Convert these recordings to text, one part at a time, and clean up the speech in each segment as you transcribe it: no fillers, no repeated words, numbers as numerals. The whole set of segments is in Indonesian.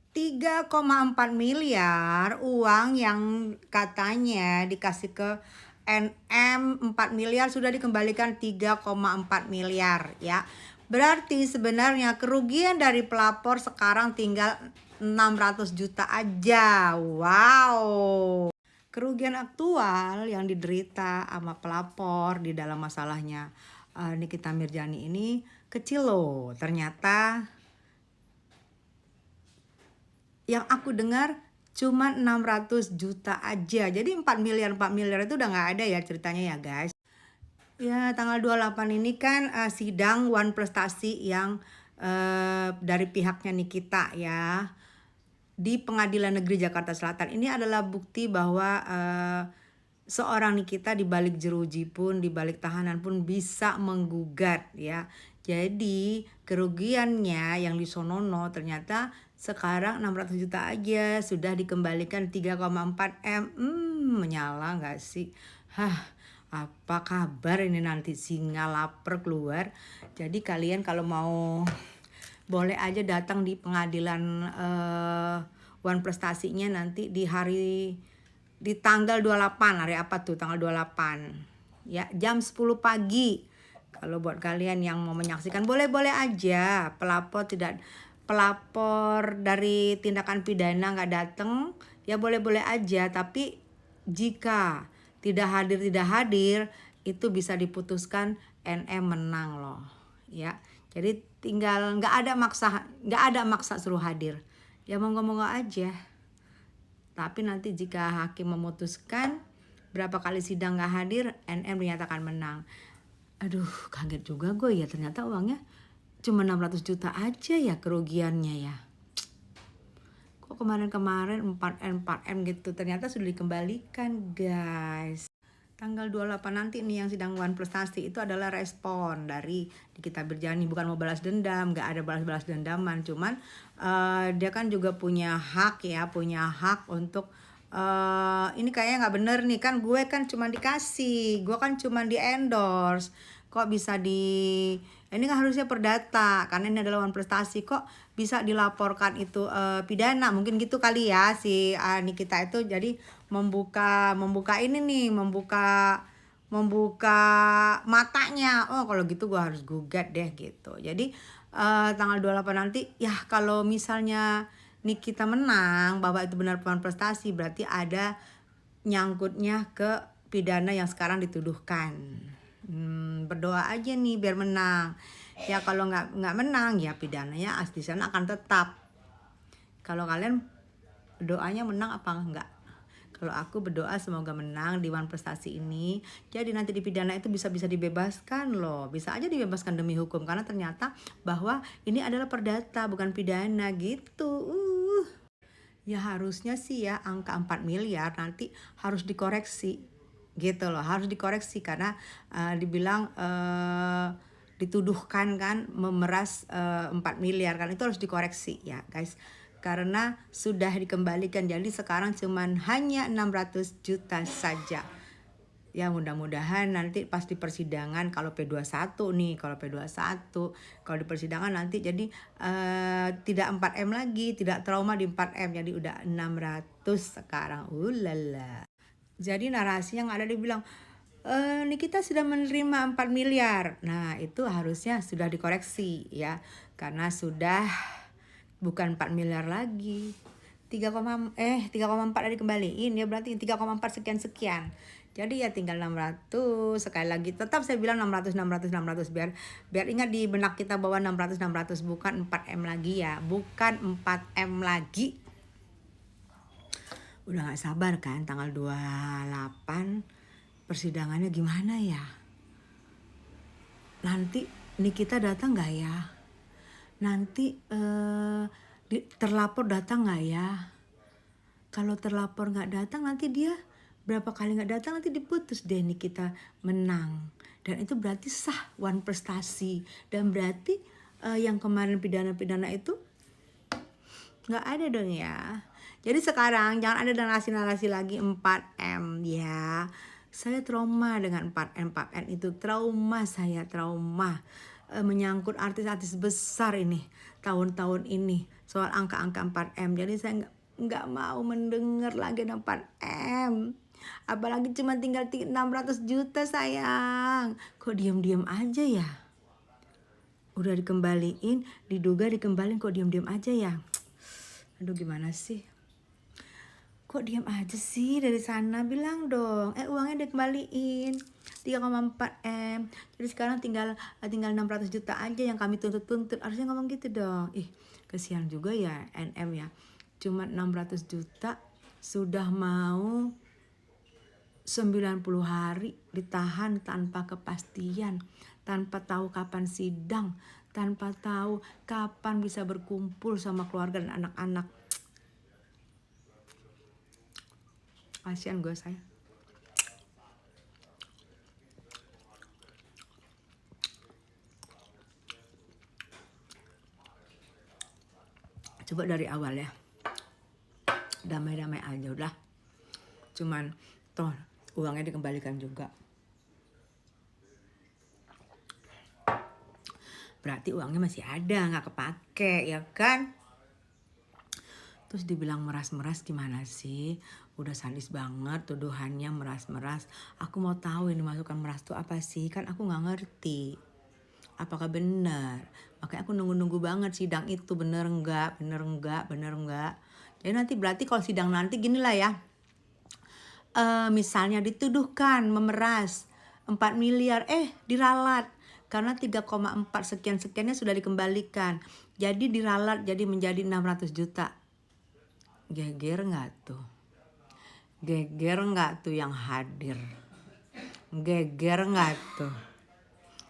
3,4 miliar uang yang katanya dikasih ke NM 4 miliar sudah dikembalikan 3,4 miliar ya. Berarti sebenarnya kerugian dari pelapor sekarang tinggal 600 juta aja. Wow. Kerugian aktual yang diderita sama pelapor di dalam masalahnya Nikita Mirzani ini kecil loh. Ternyata yang aku dengar cuma 600 juta aja. Jadi 4 miliar itu udah nggak ada ya ceritanya ya guys. Ya tanggal 28 ini kan sidang One Prestasi yang dari pihaknya Nikita ya di Pengadilan Negeri Jakarta Selatan. Ini adalah bukti bahwa seorang Nikita di balik jeruji pun, di balik tahanan pun bisa menggugat ya. Jadi kerugiannya yang disonono ternyata sekarang 600 juta aja sudah dikembalikan 3,4 M. Menyala nggak sih? Apa kabar ini nanti singa lapar keluar. Jadi kalian kalau mau boleh aja datang di pengadilan One Prestasinya nanti di tanggal 28. Hari apa tuh tanggal 28 ya, jam 10 pagi. Kalau buat kalian yang mau menyaksikan boleh-boleh aja. Pelapor dari tindakan pidana nggak datang ya boleh-boleh aja, tapi jika tidak hadir itu bisa diputuskan NM menang loh ya. Jadi tinggal nggak ada maksa suruh hadir ya, monggo-monggo aja. Tapi nanti jika hakim memutuskan berapa kali sidang nggak hadir, NM dinyatakan menang. Aduh, kaget juga gue ya, ternyata uangnya cuma 600 juta aja ya kerugiannya ya. Kok kemarin-kemarin 4M gitu, ternyata sudah dikembalikan guys. Tanggal 28 nanti nih yang sidang One Prestasi itu adalah respon dari Nikita Mirzani. Bukan mau balas dendam, gak ada balas-balas dendaman. Cuman dia kan juga punya hak ya, punya hak untuk ini kayaknya gak bener nih. Kan gue kan cuma dikasih, gue kan cuma di endorse. Kok bisa ini kan harusnya perdata karena ini adalah One Prestasi, kok bisa dilaporkan itu pidana, mungkin gitu kali ya si Nikita itu. Jadi membuka ini nih, membuka matanya. Oh kalau gitu gue harus gugat deh gitu. Jadi tanggal 28 nanti ya, kalau misalnya Nikita menang bahwa itu benar One Prestasi, berarti ada nyangkutnya ke pidana yang sekarang dituduhkan. Berdoa aja nih biar menang ya. Kalau nggak menang ya pidananya di sana akan tetap. Kalau kalian doanya menang apa enggak? Kalau aku berdoa semoga menang di One Prestasi ini. Jadi nanti di pidana itu bisa dibebaskan loh. Bisa aja dibebaskan demi hukum karena ternyata bahwa ini adalah perdata bukan pidana gitu. Ya harusnya sih ya angka 4 miliar nanti harus dikoreksi gitu loh, harus dikoreksi karena dibilang dituduhkan kan memeras 4 miliar kan, itu harus dikoreksi ya guys, karena sudah dikembalikan. Jadi sekarang cuman hanya 600 juta saja ya. Mudah-mudahan nanti pas di persidangan kalau P21 nih, kalau di persidangan nanti jadi tidak 4M lagi, tidak trauma di 4M, jadi udah 600 sekarang. Ulala. Jadi narasi yang ada dibilang Nikita sudah menerima 4 miliar. Nah, itu harusnya sudah dikoreksi ya. Karena sudah bukan 4 miliar lagi. 3,4 dikembaliin ya, berarti 3,4 sekian. Jadi ya tinggal 600. Sekali lagi tetap saya bilang 600 biar ingat di benak kita bahwa 600 bukan 4M lagi ya, bukan 4M lagi. Udah gak sabar kan tanggal 28 persidangannya gimana ya. Nanti Nikita datang gak ya? Nanti terlapor datang gak ya? Kalau terlapor gak datang nanti dia berapa kali gak datang nanti diputus deh Nikita menang. Dan itu berarti sah One Prestasi. Dan berarti yang kemarin pidana-pidana itu gak ada dong ya. Jadi sekarang jangan ada narasi-narasi lagi 4M ya. Saya trauma dengan 4M itu, trauma. menyangkut artis-artis besar ini tahun-tahun ini soal angka-angka 4M. Jadi saya nggak mau mendengar lagi 4M. Apalagi cuma tinggal 600 juta sayang. Kok diam-diam aja ya? Udah dikembaliin, diduga dikembaliin kok diam-diam aja ya? Aduh gimana sih? Kok diam aja sih dari sana? Bilang dong, uangnya dikembaliin 3,4M. Jadi sekarang tinggal 600 juta aja yang kami tuntut-tuntut. Harusnya ngomong gitu dong. Kesian juga ya NM ya. Cuma 600 juta sudah mau 90 hari ditahan tanpa kepastian, tanpa tahu kapan sidang, tanpa tahu kapan bisa berkumpul sama keluarga dan anak-anak. Kasian gue saya. Coba dari awal ya, damai-damai aja udah. Cuman toh uangnya dikembalikan juga. Berarti uangnya masih ada, nggak kepake ya kan? Terus dibilang meras-meras gimana sih? Udah sadis banget tuduhannya meras-meras. Aku mau tahu ini masukan meras tuh apa sih? Kan aku nggak ngerti. Apakah benar? Makanya aku nunggu-nunggu banget sidang itu bener enggak. Jadi nanti berarti kalau sidang nanti gini lah ya. Misalnya dituduhkan memeras 4 miliar, diralat. Karena 3,4 sekian-sekiannya sudah dikembalikan. Jadi diralat jadi menjadi 600 juta. Geger nggak tuh? Geger nggak tuh yang hadir? Geger nggak tuh?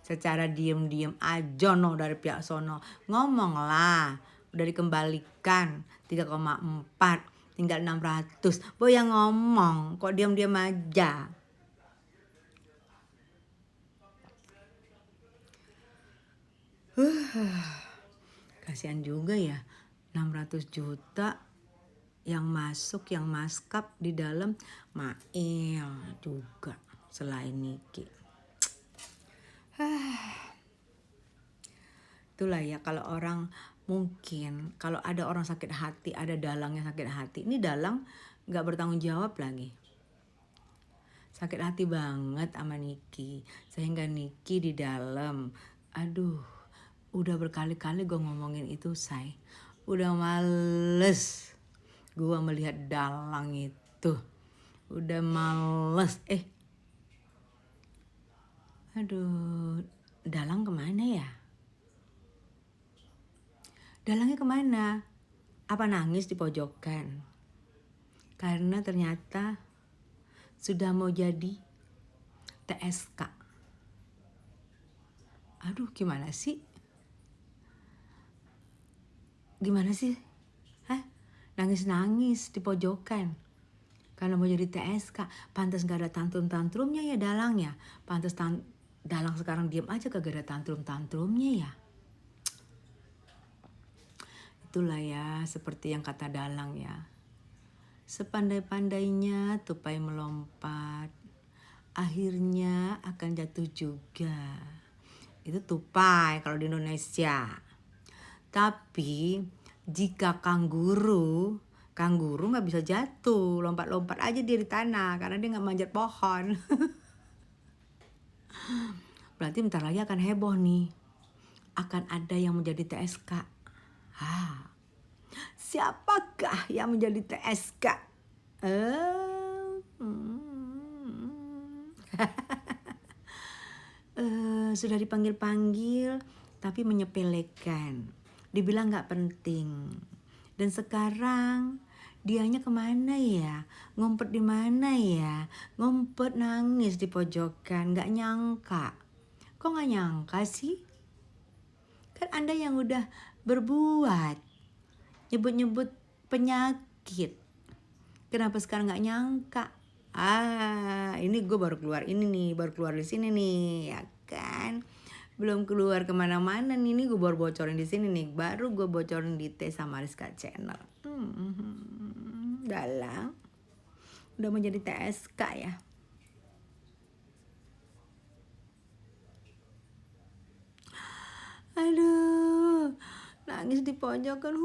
Secara diem-diem aja no dari pihak sono. Ngomong lah, udah dikembalikan 3,4, tinggal 600. Boy yang ngomong, kok diem-diem aja? Kasihan juga ya, 600 juta yang masuk, yang maskap di dalam Mail juga selain Niki. Itulah ya kalau orang mungkin kalau ada orang sakit hati, ada dalang yang sakit hati. Ini dalang nggak bertanggung jawab lagi. Sakit hati banget sama Niki. Sehingga Niki di dalam, aduh, udah berkali-kali gue ngomongin itu say. Udah males gue melihat dalang itu. Udah males. Aduh, dalang kemana ya? Dalangnya kemana? Apa nangis di pojokan? Karena ternyata sudah mau jadi TSK. Aduh, gimana sih? Gimana sih? Nangis-nangis di pojokan. Karena mau jadi TSK. Pantas gak ada tantrum-tantrumnya ya dalangnya. Pantas dalang sekarang diam aja kagak ada tantrum-tantrumnya ya. Itulah ya, seperti yang kata dalang ya. Sepandai-pandainya tupai melompat, akhirnya akan jatuh juga. Itu tupai kalau di Indonesia. Tapi jika kanguru nggak bisa jatuh, lompat-lompat aja dia di tanah karena dia nggak manjat pohon. Berarti bentar lagi akan heboh nih, akan ada yang menjadi TSK. Siapakah yang menjadi TSK? Sudah dipanggil-panggil tapi menyepelekan, dibilang gak penting. Dan sekarang dianya kemana ya? Ngumpet di mana ya? Ngumpet nangis di pojokan, gak nyangka. Kok gak nyangka sih? Kan Anda yang udah berbuat, nyebut-nyebut penyakit. Kenapa sekarang gak nyangka? Ini gue baru keluar ini nih, baru keluar di sini nih, ya kan? Belum keluar kemana-mana nih, gue baru bocorin di sini nih, baru gue bocorin di T sama Rizka Channel. Dalang, udah menjadi TSK ya. Aduh, nangis di pojokan.